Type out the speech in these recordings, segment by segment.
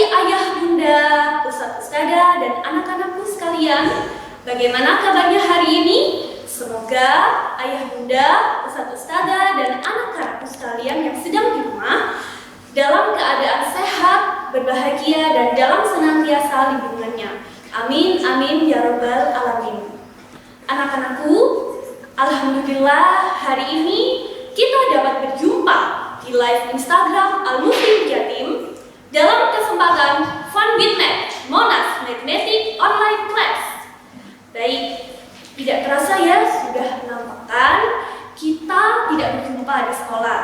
ayah, bunda, ustadz, ustadzah, dan anak-anakku sekalian, bagaimana kabarnya hari ini? Semoga ayah, bunda, ustadz, ustadzah, dan anak-anakku sekalian yang sedang di rumah dalam keadaan sehat, berbahagia, dan dalam senantiasa lindungannya. Amin, amin, ya rabbal alamin. Anak-anakku, alhamdulillah hari ini kita dapat berjumpa di live Instagram Al-Muslim Jatim dalam kesempatan Fun with Math Monas Mathematic Online Class. Baik, tidak terasa ya sudah 6 pekan kita tidak berjumpa di sekolah.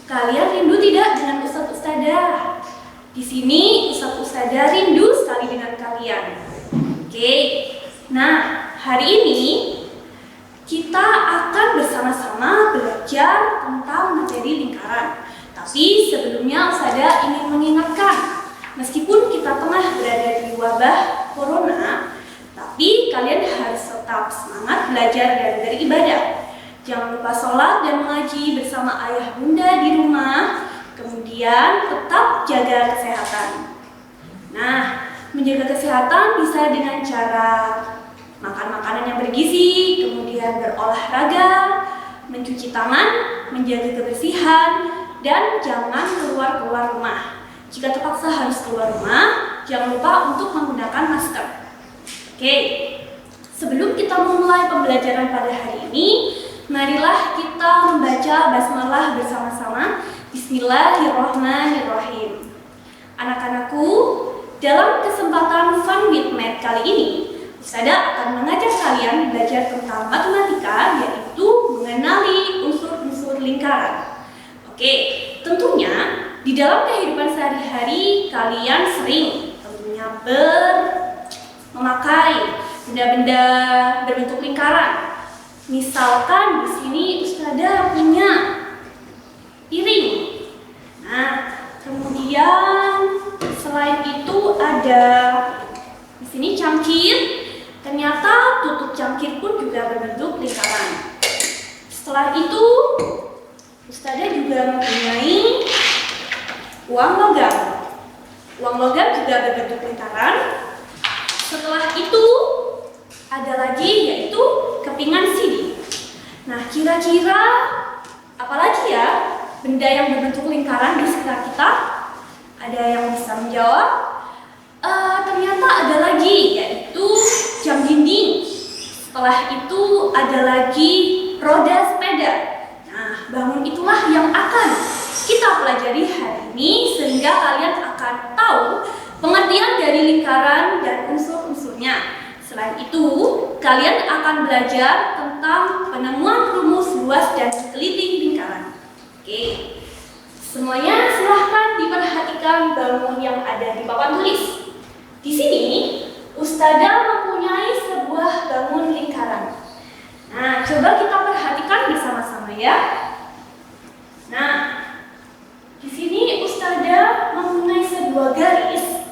Kalian rindu tidak dengan Ustadz Ustadzah? Di sini Ustadz Ustadzah rindu sekali dengan kalian. Oke, nah hari ini kita akan bersama-sama belajar tentang materi lingkaran. Tapi sebelumnya Ustadzah ingin mengingatkan, meskipun kita tengah berada di wabah corona, tapi kalian harus tetap semangat belajar dan beribadah. Jangan lupa sholat dan mengaji bersama ayah bunda di rumah. Kemudian tetap jaga kesehatan. Nah, menjaga kesehatan bisa dengan cara makan makanan yang bergizi, kemudian berolahraga, mencuci tangan, menjaga kebersihan, dan jangan keluar rumah. Jika terpaksa harus keluar rumah, jangan lupa untuk menggunakan masker. Oke, sebelum kita memulai pembelajaran pada hari ini, marilah kita membaca basmalah bersama-sama. Bismillahirrahmanirrahim. Anak-anakku, dalam kesempatan Fun with Math kali ini, Ustadzah akan mengajak kalian belajar tentang matematika, yaitu mengenali unsur-unsur lingkaran. Oke, tentunya di dalam kehidupan sehari-hari kalian sering tentunya memakai benda-benda berbentuk lingkaran. Misalkan di sini Ustadzah punya piring. Nah, kemudian selain itu ada di sini cangkir. Ternyata tutup cangkir pun juga berbentuk lingkaran. Setelah itu Ustadzah juga mempunyai uang logam. Uang logam juga berbentuk lingkaran. Setelah itu ada lagi yaitu kepingan CD. Nah, kira-kira apalagi ya benda yang berbentuk lingkaran di sekitar kita? Ada yang bisa menjawab? Ternyata ada lagi yaitu jam dinding. Setelah itu ada lagi roda sepeda. Nah, bangun itulah yang akan kita pelajari hari ini sehingga kalian akan tahu pengertian dari lingkaran dan unsur-unsurnya. Selain itu, kalian akan belajar tentang penemuan rumus luas dan sekeliling lingkaran. Oke, semuanya silahkan diperhatikan bangun yang ada di papan tulis. Di sini, Ustadzah mempunyai sebuah bangun lingkaran. Nah, coba kita perhatikan bersama-sama ya. Nah, di sini Ustadzah mempunyai sebuah garis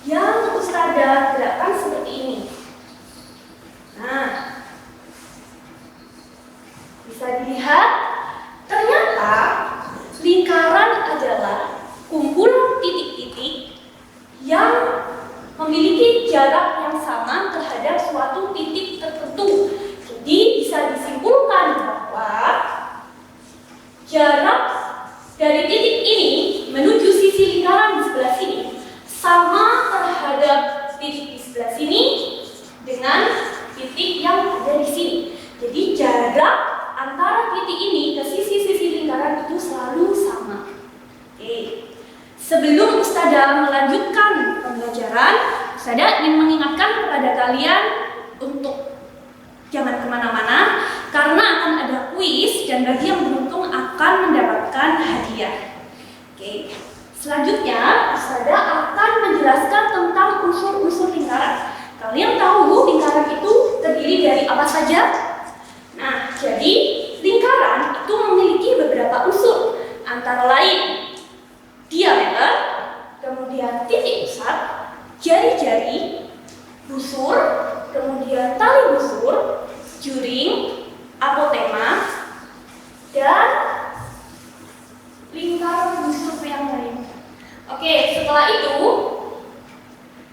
yang Ustadzah gerakkan seperti ini. Nah, bisa dilihat, ternyata lingkaran adalah kumpulan titik-titik yang memiliki jarak yang sama terhadap suatu titik tertentu. Jadi bisa disimpulkan bahwa jarak dari titik ini menuju sisi lingkaran di sebelah sini sama terhadap titik di sebelah sini dengan titik yang ada di sini. Jadi jarak antara titik ini ke sisi-sisi lingkaran itu selalu sama. Oke. Sebelum Ustadzah melanjutkan pembelajaran, Ustadzah ingin mengingatkan kepada kalian untuk jangan kemana-mana karena akan ada kuis dan bagi yang beruntung akan mendapatkan hadiah. Oke. Selanjutnya, Ustadzah akan menjelaskan tentang unsur-unsur lingkaran. Kalian tahu lingkaran itu terdiri dari apa saja? Nah, jadi lingkaran itu memiliki beberapa unsur, antara lain diameter, kemudian titik pusat, jari-jari, busur, kemudian tali busur, juring, apotema, dan lingkaran busur yang lain. Oke, setelah itu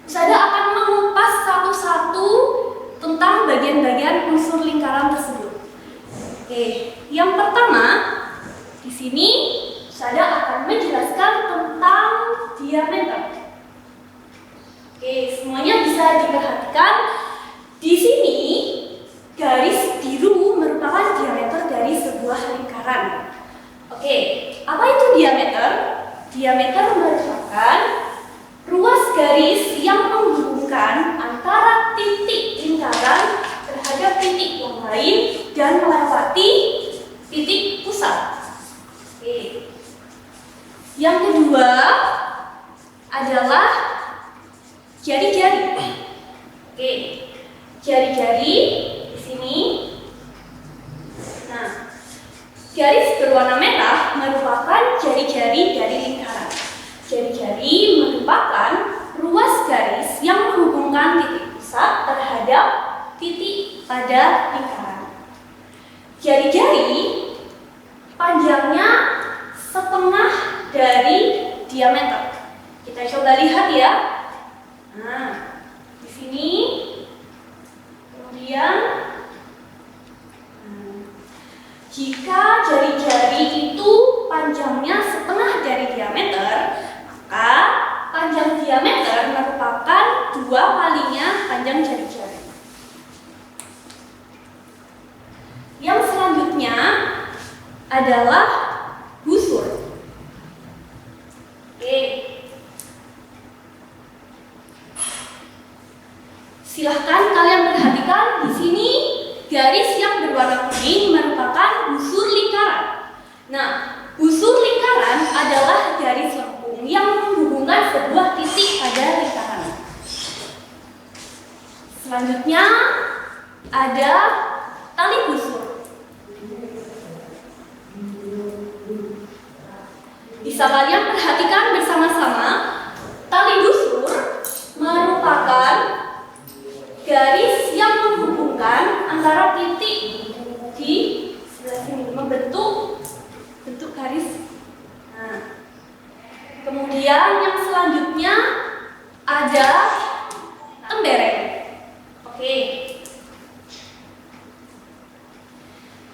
Ustazah akan mengupas satu-satu tentang bagian-bagian unsur lingkaran tersebut. Oke, yang pertama di sini Ustazah akan menjelaskan tentang diameter. Oke, semuanya bisa diperhatikan. Di sini garis biru merupakan diameter dari sebuah lingkaran. Oke, apa itu diameter? Diameter merupakan ruas garis yang menghubungkan antara titik lingkaran terhadap titik yang lain dan melewati titik pusat. Oke. Yang kedua adalah jari-jari. Oke, jari-jari di sini. Nah, garis berwarna merah merupakan jari-jari dari lingkaran. Jari-jari merupakan ruas garis yang menghubungkan titik pusat terhadap titik pada lingkaran. Jari-jari panjangnya setengah dari diameter. Kita coba lihat ya. Nah, di sini kemudian jika jari-jari itu panjangnya setengah dari diameter, maka panjang diameter merupakan 2 kalinya panjang jari-jari. Yang selanjutnya adalah busur. Oke. Silahkan kalian perhatikan di sini garis yang berwarna kuning merupakan busur lingkaran. Nah, busur lingkaran adalah garis lengkung yang menghubungkan sebuah titik pada lingkaran. Selanjutnya ada tali busur. Bisa kalian perhatikan bersama-sama, tali busur merupakan garis yang menghubungkan antara titik di sebelah sini, membentuk garis. Nah, kemudian yang selanjutnya ada tembereng. Oke.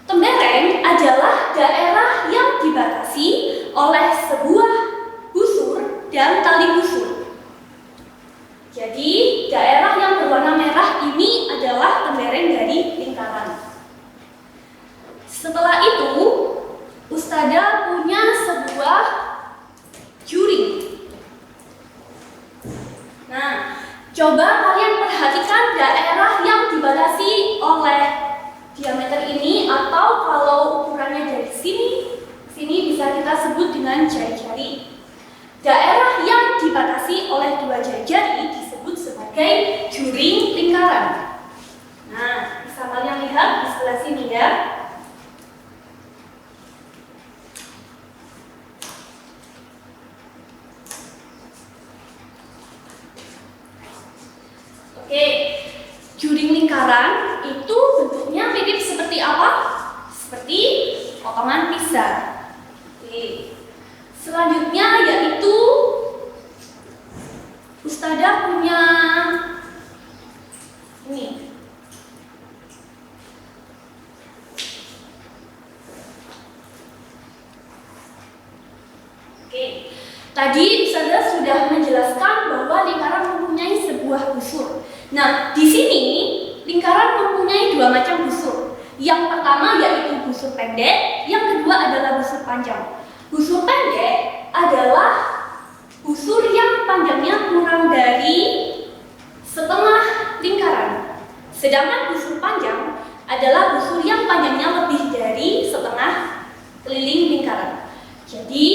Tembereng adalah daerah yang dibatasi oleh sebuah busur dan tali busur. Jadi, daerah yang berwarna merah ini adalah tembereng dari lingkaran. Setelah itu, Ustazah punya sebuah juring. Nah, coba kalian perhatikan daerah yang dibatasi oleh diameter ini, atau kalau ukurannya dari sini bisa kita sebut dengan jari-jari. Daerah yang dibatasi oleh 2 jari-jari disebut sebagai juring lingkaran. Nah, bisa kalian lihat di sebelah sini ya. Oke, juring lingkaran itu bentuknya mirip seperti apa? Seperti potongan pizza. Oke. Selanjutnya yaitu Ustazah punya ini. Oke. Tadi Ustazah sudah menjelaskan bahwa lingkaran mempunyai sebuah busur. Nah, di sini lingkaran mempunyai 2 macam busur. Yang pertama yaitu busur pendek, yang kedua adalah busur panjang. Busur pendek adalah busur yang panjangnya kurang dari setengah lingkaran. Sedangkan busur panjang adalah busur yang panjangnya lebih dari setengah keliling lingkaran. Jadi,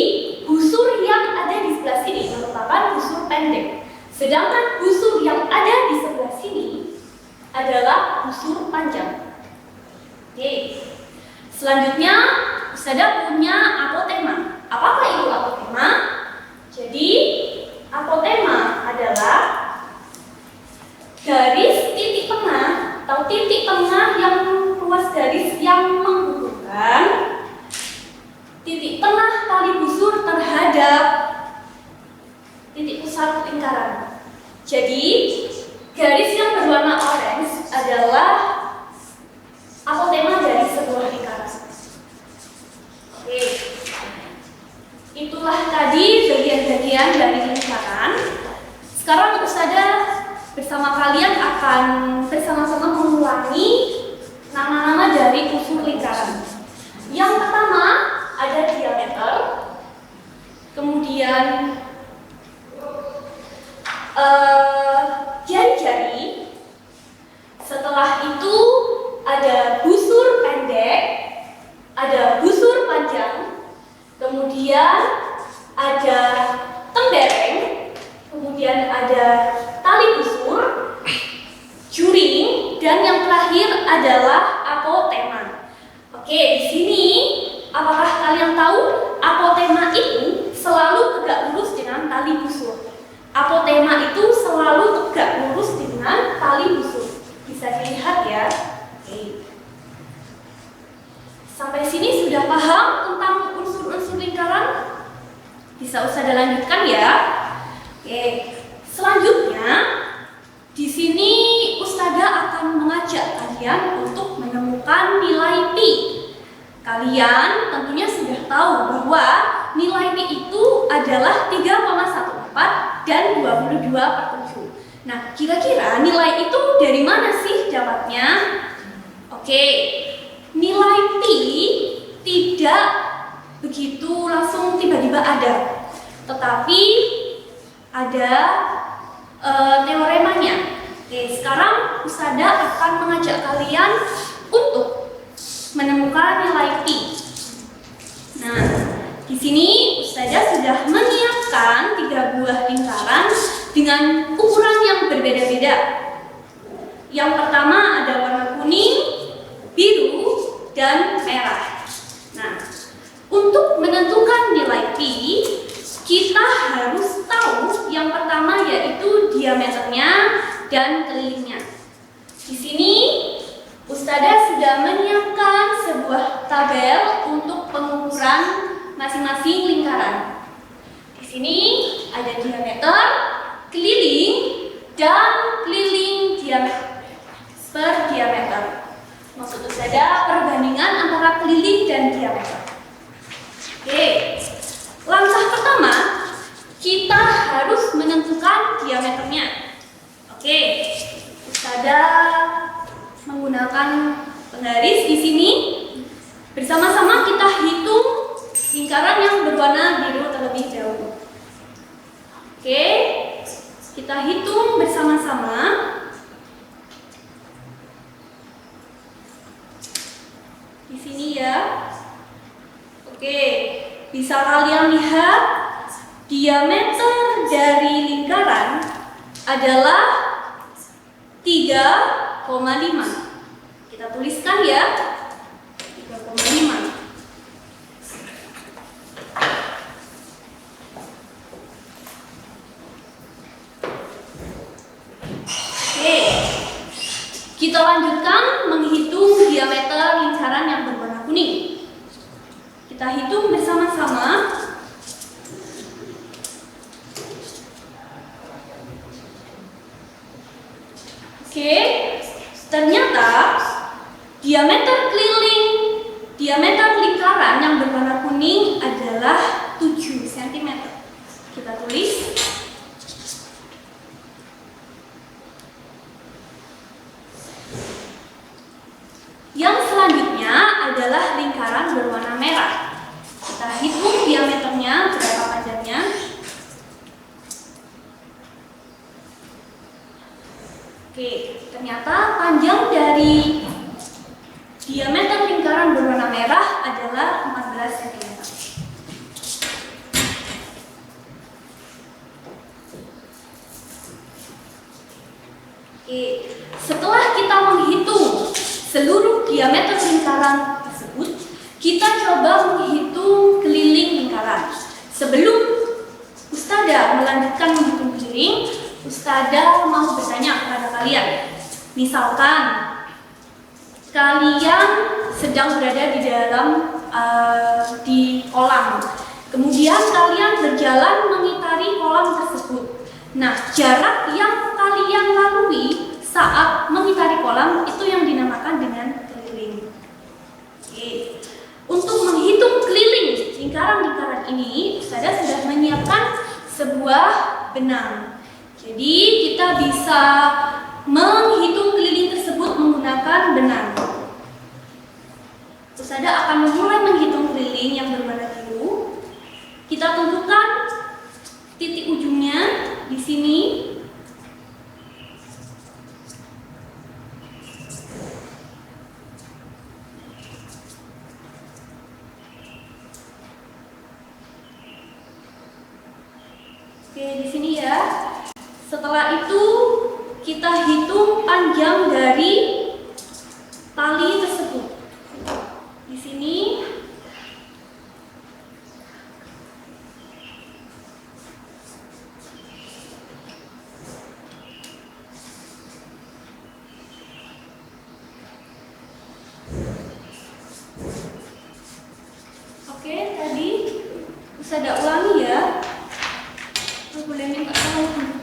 busur yang ada di sebelah sini merupakan busur pendek. Sedangkan busur yang ada di sebelah sini adalah busur panjang. Oke. Selanjutnya, Ustazah punya apotema. Apakah itu apotema? Jadi, apotema adalah garis titik tengah atau titik tengah yang ruas garis yang menghubungkan titik tengah tali busur terhadap Itulah tadi bagian-bagian dari lingkaran. Sekarang Ustazah bersama kalian akan bersama-sama mengulangi nama-nama dari unsur lingkaran. Yang pertama ada diameter, kemudian jari-jari. Setelah itu ada busur pendek, ada busur panjang, kemudian ada tembereng, kemudian ada tali busur, juring, dan yang terakhir adalah apotema. Oke, di sini apakah kalian tahu apotema itu selalu tegak lurus dengan tali busur? Apotema itu selalu tegak lurus dengan tali busur. Bisa dilihat ya. Oke. Sampai sini sudah paham tentang unsur-unsur lingkaran? Bisa Ustazah lanjutkan ya. Oke. Selanjutnya di sini Ustazah akan mengajak kalian untuk menemukan nilai pi. Kalian tentunya sudah tahu bahwa nilai pi itu adalah 3,14 dan 22/7. Nah, kira-kira nilai itu dari mana sih dapatnya? Oke, nilai pi tidak begitu langsung tiba-tiba ada, tetapi ada teoremanya. Oke, sekarang Ustazah akan mengajak kalian untuk menemukan nilai pi. Nah, di sini Ustazah sudah menyiapkan 3 buah lingkaran dengan ukuran yang berbeda-beda. Yang pertama ada warna kuning, biru, dan merah. Nah, untuk menentukan nilai pi, kita harus tahu yang pertama yaitu diameternya dan kelilingnya. Di sini Ustazah sudah menyiapkan sebuah tabel untuk pengukuran masing-masing lingkaran. Di sini ada diameter, keliling, dan keliling diameter per diameter. Maksud Ustazah perbandingan antara keliling dan diameter. Oke, langkah pertama kita harus menentukan diameternya. Oke, Ustazah menggunakan penggaris di sini. Bersama-sama kita hitung lingkaran yang berwarna biru terlebih dahulu. Oke, kita hitung bersama-sama. Di sini ya. Oke, bisa kalian lihat diameter dari lingkaran adalah 3,5. Kita tuliskan ya. 3,5. Kita lanjutkan menghitung diameter lingkaran yang berwarna kuning. Kita hitung bersama-sama. Oke, ternyata diameter lingkaran yang berwarna kuning adalah 7 cm. Kita tulis. Yang selanjutnya adalah lingkaran berwarna merah. Kita hitung diameternya berapa panjangnya. Oke, ternyata panjang dari diameter lingkaran berwarna merah adalah 14 cm. Oke, setelah kita menghitung seluruh diameter lingkaran tersebut, kita coba menghitung keliling lingkaran. Sebelum Ustazah melanjutkan menghitung keliling, Ustazah mau bertanya kepada kalian. Misalkan kalian sedang berada di dalam di kolam, kemudian kalian berjalan mengitari kolam tersebut. Nah, jarak yang kalian lalui saat mengitari kolam itu yang dinamakan dengan keliling. Oke. Untuk menghitung keliling lingkaran-lingkaran ini, Ustazah sudah menyiapkan sebuah benang. Jadi kita bisa menghitung keliling tersebut menggunakan benang. Ustazah akan memulai menghitung keliling yang berwarna biru. Kita tentukan titik ujungnya di sini. Oke, di sini ya. Setelah itu kita hitung panjang dari tali tersebut. Di sini oke, tadi Ustazah ulangi ya. Boleh minta tolong.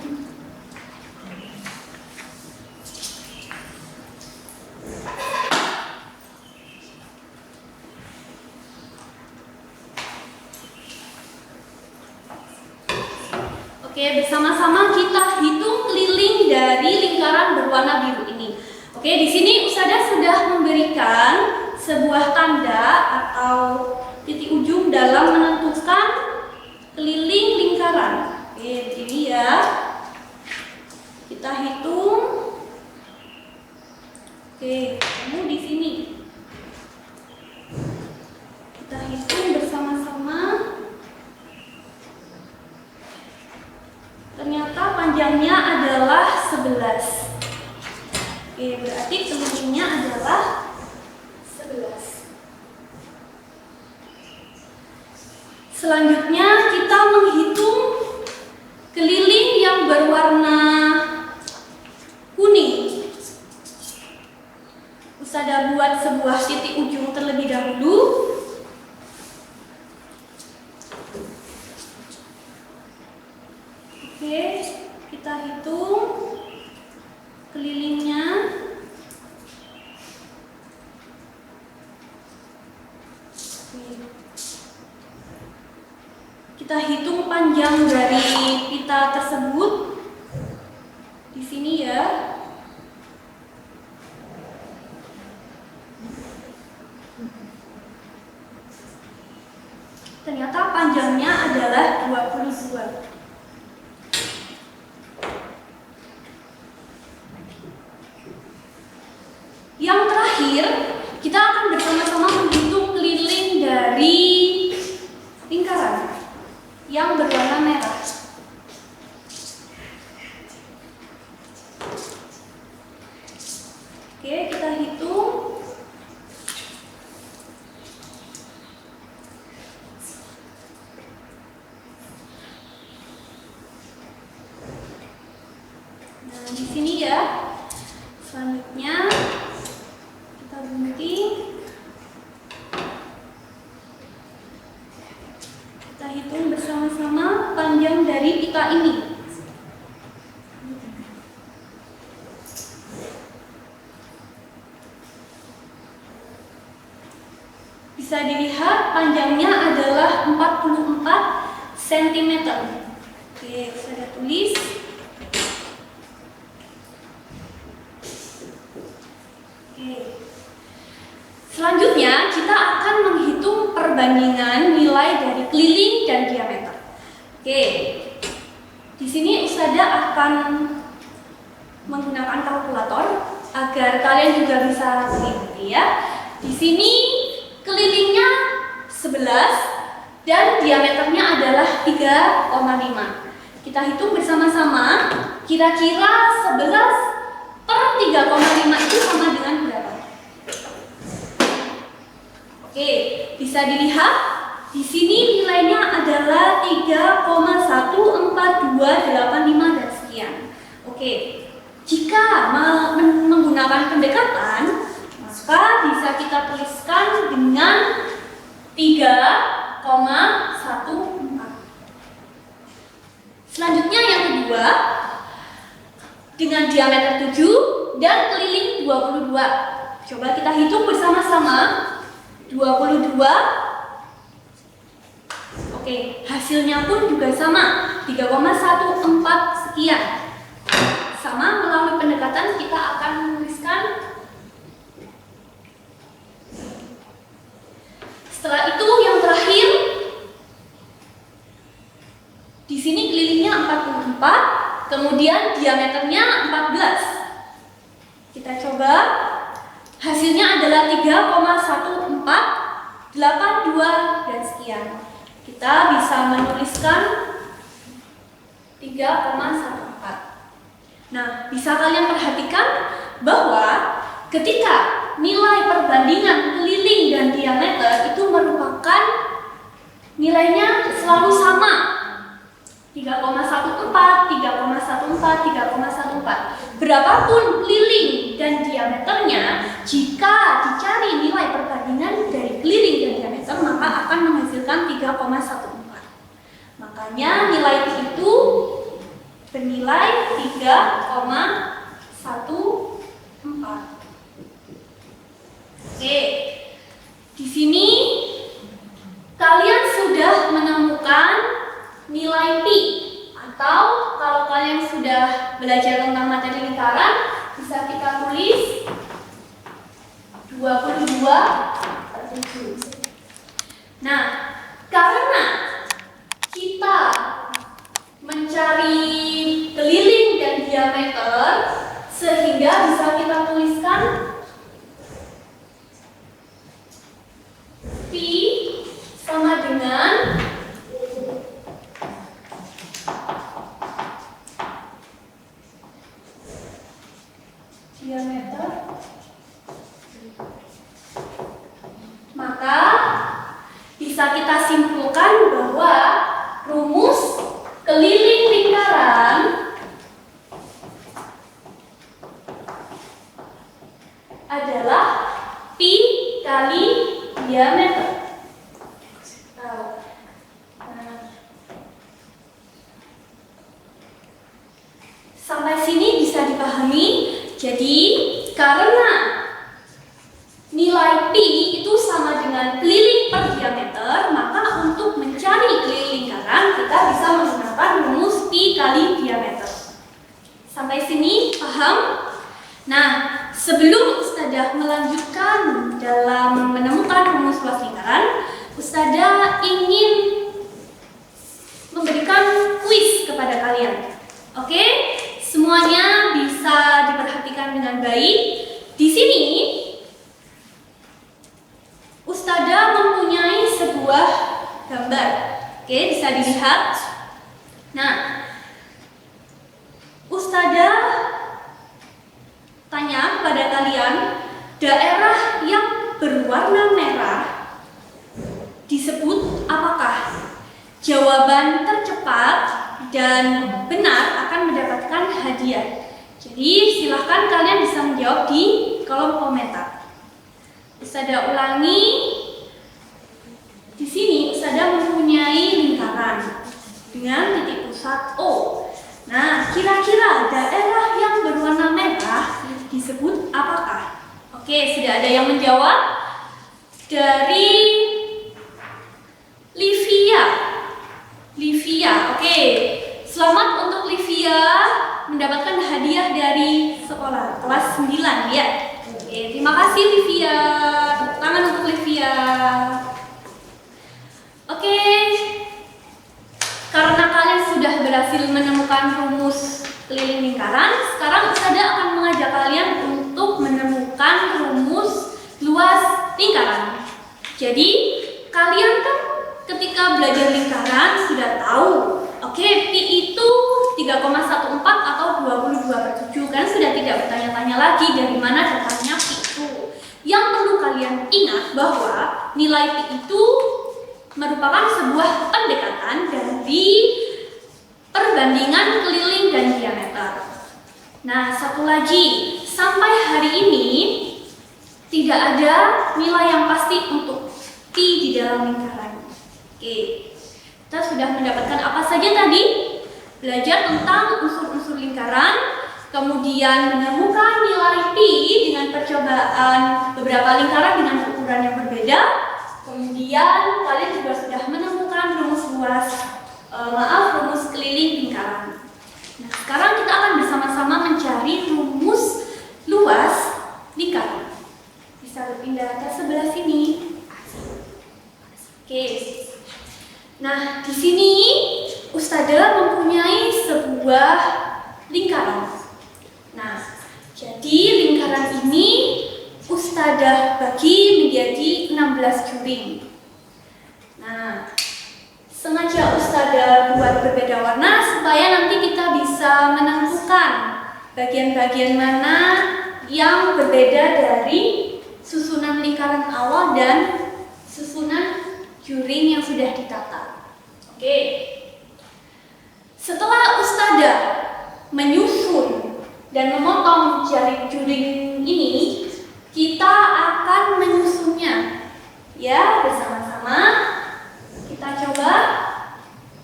Oke, bersama-sama kita hitung keliling dari lingkaran berwarna biru ini. Oke, di sini Ustazah sudah memberikan sebuah tanda atau titik ujung dalam menentukan keliling lingkaran. Oke, begini ya. Kita hitung. Oke, kamu di sini. Kita hitung bersama-sama. Ternyata panjangnya adalah 11. Oke, berarti kelilingnya adalah 11. Selanjutnya kita menghitung keliling yang berwarna kuning. Ustazah buat sebuah titik ujung terlebih dahulu. Oke, kita hitung kelilingnya. Kita hitung panjang dari pita tersebut di sini ya. Ternyata panjangnya adalah 22. Yang terakhir, kita akan bersama-sama menghitung keliling dari lingkaran yang berwarna merah. Oke, kita hitung. Nah, di sini ya. Selanjutnya kita gunting. Kita hitung bersama-sama panjang dari pita ini. Bisa dilihat panjangnya adalah 44 cm. Oke, saya tulis. Oke. Selanjutnya kita akan menghitung perbandingan nilai dari keliling dan diameter. Oke. Di sini Ustazah akan menggunakan kalkulator agar kalian juga bisa mengikuti ya. Di sini kelilingnya 11 dan diameternya adalah 3,5. Kita hitung bersama-sama, kira-kira 11/3,5 itu sama dengan berapa? Oke, bisa dilihat di sini nilainya adalah 3,14285 dan sekian. Oke, jika menggunakan pendekatan, maka bisa kita tuliskan dengan 3,14. Selanjutnya yang kedua, dengan diameter 7 dan keliling 22. Coba kita hitung bersama-sama. 22 Oke, hasilnya pun juga sama, 3,14 sekian. Sama, melalui pendekatan kita akan menuliskan. Setelah itu yang terakhir, di sini kelilingnya 44, kemudian diameternya 14. Kita coba, hasilnya adalah 3,1482 dan sekian. Kita bisa menuliskan 3,14. Nah, bisa kalian perhatikan bahwa ketika nilai perbandingan keliling dan diameter itu merupakan nilainya selalu sama. 3,14, 3,14, 3,14. Berapapun keliling dan diameternya, jika dicari nilai perbandingan dari keliling dan diameter, maka akan menghasilkan 3,14. Makanya nilai itu bernilai 3,14. Oke, di sini kalian sudah menemukan nilai pi, atau kalau kalian sudah belajar tentang materi lingkaran, bisa kita tulis 22/7. Nah, karena kita mencari keliling dan diameter, sehingga bisa kita tuliskan pi sama dengan diameter, maka bisa kita simpulkan bahwa rumus keliling lingkaran adalah pi kali diameter. Sampai sini bisa dipahami. Jadi, karena nilai pi itu sama dengan keliling per diameter, maka untuk mencari keliling lingkaran kita bisa menggunakan rumus pi kali diameter. Sampai sini paham? Nah, sebelum Ustadzah melanjutkan dalam menemukan rumus luas lingkaran, Ustadzah ingin memberikan kuis kepada kalian. Oke? Semuanya bisa diperhatikan dengan baik. Di sini Ustadzah mempunyai sebuah gambar. Oke, bisa dilihat. Nah, Ustadzah tanya kepada kalian, daerah yang berwarna merah disebut apakah? Jawaban tercepat dan benar akan mendapatkan hadiah. Jadi silahkan kalian bisa menjawab di kolom komentar. Ustadzah ulangi. Di sini Ustadzah mempunyai lingkaran dengan titik pusat O. Nah, kira-kira daerah yang berwarna merah disebut apakah? Oke, sudah ada yang menjawab. Dari Livia, oke. Selamat untuk Livia mendapatkan hadiah dari sekolah kelas 9 ya. Oke, terima kasih Livia. Tepuk tangan untuk Livia. Oke. Karena kalian sudah berhasil menemukan rumus keliling lingkaran, sekarang Ustadzah akan mengajak kalian untuk menemukan rumus luas lingkaran. Jadi, kalian kan ketika belajar lingkaran sudah tahu, oke, pi itu 3,14 atau 22/7, kan sudah tidak bertanya-tanya lagi dari mana datangnya pi itu. Yang perlu kalian ingat bahwa nilai pi itu merupakan sebuah pendekatan dari perbandingan keliling dan diameter. Nah, satu lagi, sampai hari ini tidak ada nilai yang pasti untuk pi di dalam lingkaran. Oke, kita sudah mendapatkan apa saja tadi? Belajar tentang unsur-unsur lingkaran, kemudian menemukan nilai pi dengan percobaan beberapa lingkaran dengan ukuran yang berbeda. Kemudian kalian juga sudah menemukan rumus luas rumus keliling lingkaran. Nah, sekarang kita akan bersama-sama mencari rumus luas lingkaran. Bisa berpindah ke sebelah sini. Oke. Nah, di sini Ustadzah mempunyai sebuah lingkaran. Nah, jadi lingkaran ini Ustadzah bagi menjadi 16 juring. Nah, sengaja Ustadzah buat berbeda warna supaya nanti kita bisa menentukan bagian-bagian mana yang berbeda dari susunan lingkaran awal dan susunan juring yang sudah ditata. Oke. Setelah Ustadzah menyusun dan memotong jari juring ini, kita akan menyusunnya. Ya, bersama-sama kita coba.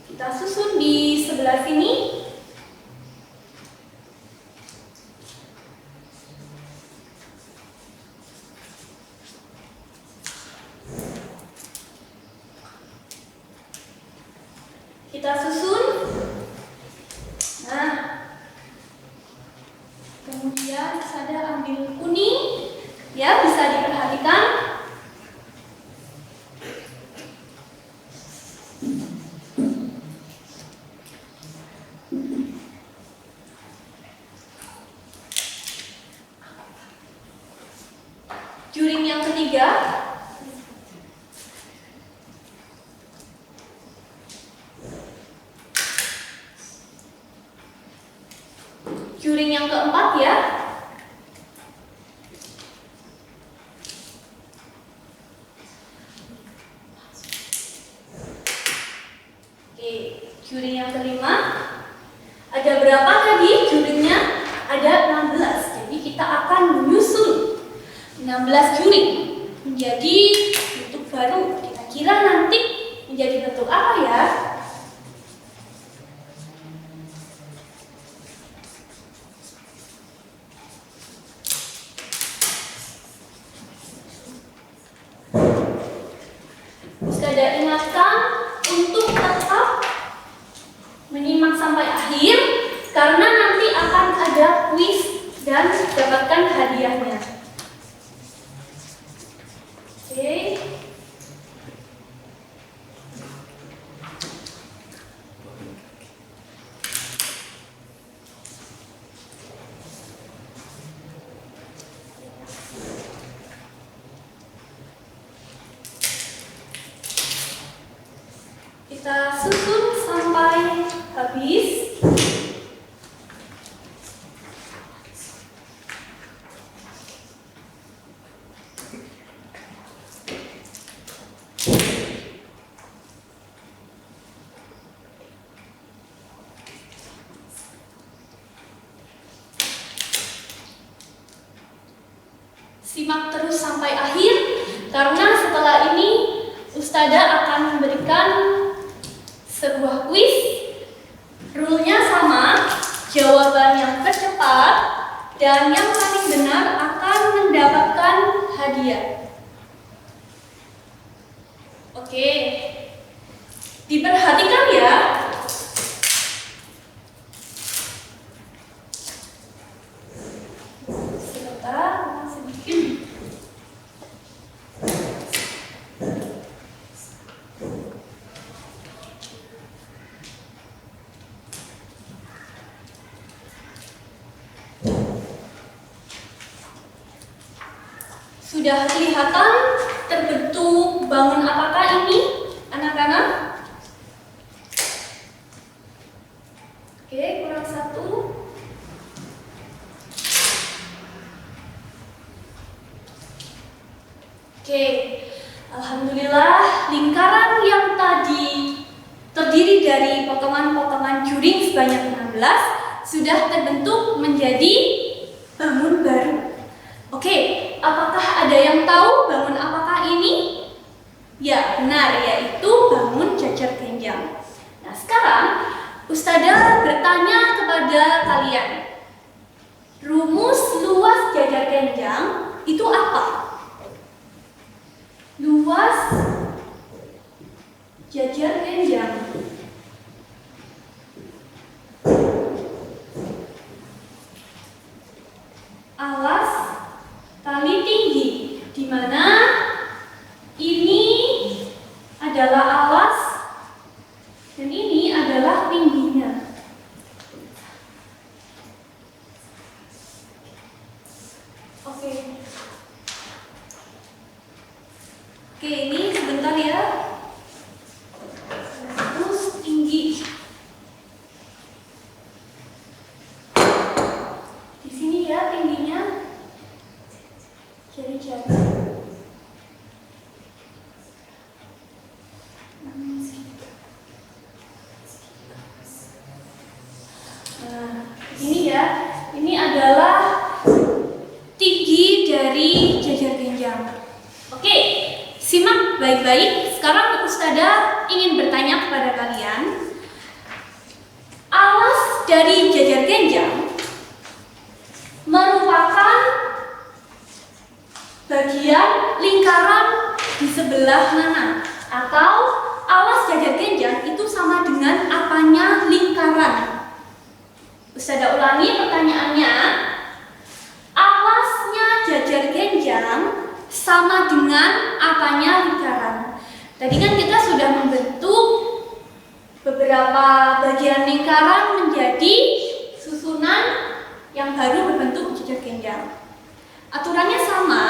Kita susun di sebelah sini. Kita susun. Nah, kemudian saya ambil kuning. Ya, bisa diperhatikan. Juring yang ketiga. Juring yang keempat ya. Oke, juring yang kelima. Ada berapa tadi juringnya? Ada 16. Jadi kita akan menyusun 16 juring menjadi bentuk baru. Kira-kira nanti menjadi bentuk apa ya? Ustadzah ingatkan untuk tetap menyimak sampai akhir karena nanti akan ada kuis dan dapatkan hadiahnya. Oke. Kita susun sampai habis. Simak terus sampai akhir karena setelah ini Ustadzah akan memberikan sebuah kuis. Rule-nya sama, jawaban yang tercepat dan yang paling benar akan mendapatkan hadiah. Oke, diperhatikan ya. Sebentar, sedikit. Sudah kelihatan terbentuk bangun apakah ini, anak-anak? Oke, kurang satu. Oke, alhamdulillah lingkaran yang tadi terdiri dari potongan-potongan juring sebanyak 16 sudah terbentuk menjadi bangun baru. Oke, apakah ada yang tahu bangun apakah ini? Ya, benar, yaitu bangun jajar genjang. Nah, sekarang Ustadzah bertanya kepada kalian. Rumus luas jajar genjang itu apa? Luas jajar genjang. Nah, ini ya, ini adalah tinggi dari jajar genjang. Oke, simak baik-baik. Sekarang Ustazah ingin bertanya kepada kalian. Alas dari jajar genjang merupakan bagian lingkaran di sebelah mana? Atau alas jajar genjang itu sama dengan apanya lingkaran? Ustazah ulangi pertanyaannya. Alasnya jajar genjang sama dengan apanya lingkaran? Tadi kan kita sudah membentuk beberapa bagian lingkaran menjadi susunan yang baru berbentuk jajar genjang. Aturannya sama,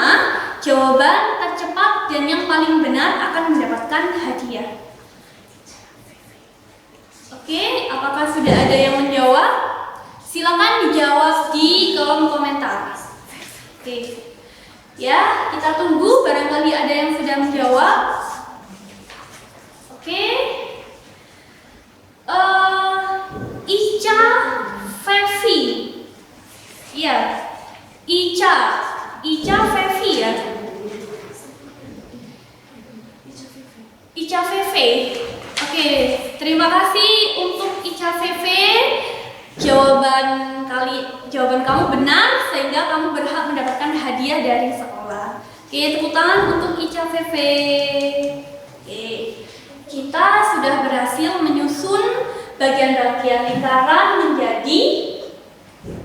jawaban tercepat dan yang paling benar akan mendapatkan hadiah. Oke, apakah sudah ada yang menjawab? Silakan dijawab di kolom komentar. Oke, ya kita tunggu barangkali ada yang sudah menjawab. Oke, Ica Fevi, ya, Ica Fevi ya, Ica Fevi. Oke, terima kasih untuk Ica Fevi. Jawaban kamu benar sehingga kamu berhak mendapatkan hadiah dari sekolah. Oke, tepuk tangan untuk Ica Fefe. Oke, kita sudah berhasil menyusun bagian-bagian lingkaran menjadi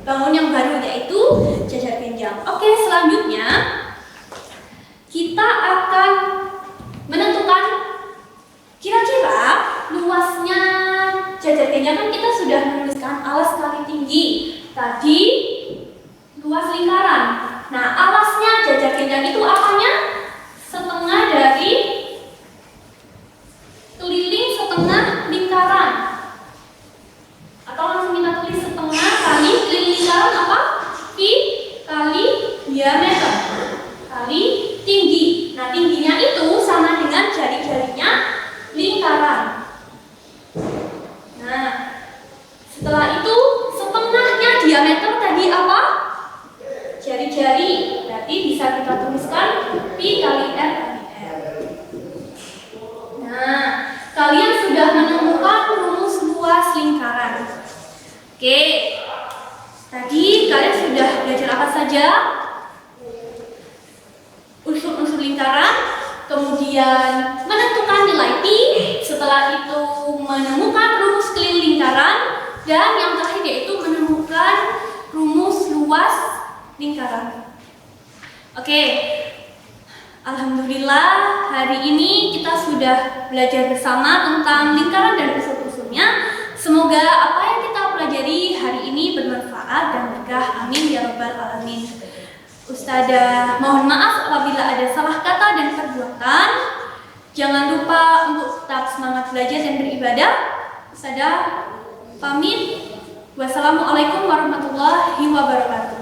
bangun yang baru, yaitu jajar genjang. Oke, selanjutnya kita akan menentukan kira-kira luasnya jajar genjang. Kan kita sudah menuliskan alas kali tinggi, tadi luas lingkaran. Nah, alasnya jajar genjang itu apanya? Setengah dari keliling setengah lingkaran. Atau langsung kita tulis setengah kali keliling lingkaran apa? Pi kali diameter kali tinggi. Nah, tingginya itu sama dengan jari-jarinya lingkaran. Nah, setelah itu setengahnya diameter tadi apa? Jari-jari. Berarti bisa kita tuliskan pi kali r kali r. Nah, kalian sudah menemukan rumus luas lingkaran. Oke, tadi kalian sudah belajar apa saja? Unsur-unsur lingkaran, kemudian menentukan nilai pi, setelah itu menemukan rumus keliling lingkaran, dan yang terakhir yaitu menemukan rumus luas lingkaran. Oke, alhamdulillah hari ini kita sudah belajar bersama tentang lingkaran dan unsur-unsurnya. Semoga apa yang kita pelajari hari ini bermanfaat dan berkah. Amin ya rabbal alamin. Ustazah mohon maaf apabila ada salah kata dan perbuatan. Jangan lupa untuk tetap semangat belajar dan beribadah. Ustazah pamit. Wassalamualaikum warahmatullahi wabarakatuh.